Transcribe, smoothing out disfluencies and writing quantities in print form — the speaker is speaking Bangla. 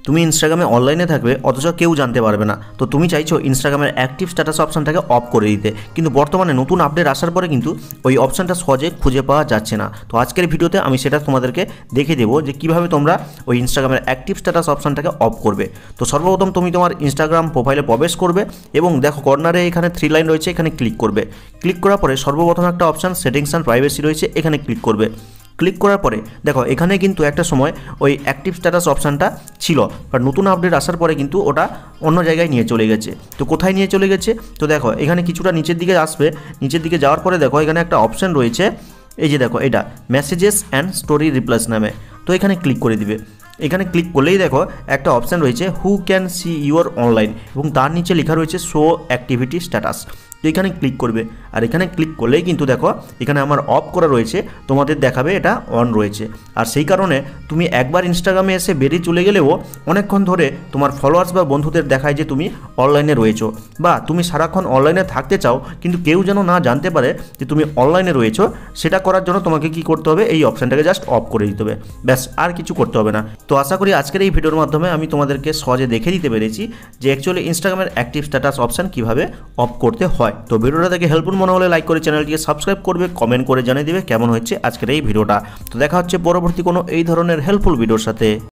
তুমি ইনস্টাগ্রামে অনলাইনে থাকবে অথচ কেউ জানতে পারবে না। তো তুমি চাইছো ইনস্টাগ্রামের অ্যাক্টিভ স্ট্যাটাস অপশানটাকে অফ করে দিতে, কিন্তু বর্তমানে নতুন আপডেট আসার পরে কিন্তু ওই অপশানটা সহজে খুঁজে পাওয়া যাচ্ছে না। তো আজকের ভিডিওতে আমি সেটা তোমাদেরকে দেখে দেবো যে কীভাবে তোমরা ওই ইনস্টাগ্রামের অ্যাক্টিভ স্ট্যাটাস অপশানটাকে অফ করবে। তো সর্বপ্রথম তুমি তোমার ইনস্টাগ্রাম প্রোফাইলে প্রবেশ করবে এবং দেখো কর্নারে এখানে 3 লাইন রয়েছে, এখানে ক্লিক করবে। ক্লিক করার পরে সর্বপ্রথম একটা অপশান সেটিংস অ্যান্ড প্রাইভেসি রয়েছে, এখানে ক্লিক করবে। ক্লিক করার পরে দেখো এখানে কিন্তু একটা সময় ওই অ্যাক্টিভ স্ট্যাটাস অপশানটা ছিল, বাট নতুন আপডেট আসার পরে কিন্তু ওটা অন্য জায়গায় নিয়ে চলে গেছে। তো কোথায় নিয়ে চলে গেছে? তো দেখো এখানে কিছুটা নিচের দিকে আসবে, নিচের দিকে যাওয়ার পরে দেখো এখানে একটা অপশান রয়েছে, এই যে দেখো এটা মেসেজেস অ্যান্ড স্টোরি রিপ্লেস নামে। তো এখানে ক্লিক করে দিবে। এখানে ক্লিক করলেই দেখো একটা অপশান রয়েছে who can see your online, এবং তার নিচে লেখা রয়েছে শো অ্যাক্টিভিটি স্ট্যাটাস। তো এখানে ক্লিক করবে, আর এখানে ক্লিক করলেই কিন্তু দেখো এখানে আমার অফ করা রয়েছে, তোমাদের দেখাবে এটা অন রয়েছে। আর সেই কারণে তুমি একবার ইনস্টাগ্রামে এসে বেরিয়ে চলে গেলেও অনেকক্ষণ ধরে তোমার ফলোয়ার্স বা বন্ধুদের দেখায় যে তুমি অনলাইনে রয়েছো, বা তুমি সারাক্ষণ অনলাইনে থাকতে চাও কিন্তু কেউ যেন না জানতে পারে যে তুমি অনলাইনে রয়েছো। সেটা করার জন্য তোমাকে কি করতে হবে, এই অপশানটাকে জাস্ট অফ করে দিতে হবে, ব্যাস আর কিছু করতে হবে না। তো আশা করি আজকের এই ভিডিওর মাধ্যমে আমি তোমাদেরকে সহজে দেখে দিতে পেরেছি যে অ্যাকচুয়ালি ইনস্টাগ্রামের অ্যাক্টিভ স্ট্যাটাস অপশান কীভাবে অফ করতে হয়। তো ভিডিওটা দেখে হেল্পফুল মনে হলে লাইক করে চ্যানেলটিকে সাবস্ক্রাইব করবে, কমেন্ট করে জানিয়ে দেবে কেমন হচ্ছে আজকের এই ভিডিওটা। তো দেখা হচ্ছে পরবর্তী কোনো এই ধরনের হেল্পফুল ভিডিওর সাথে।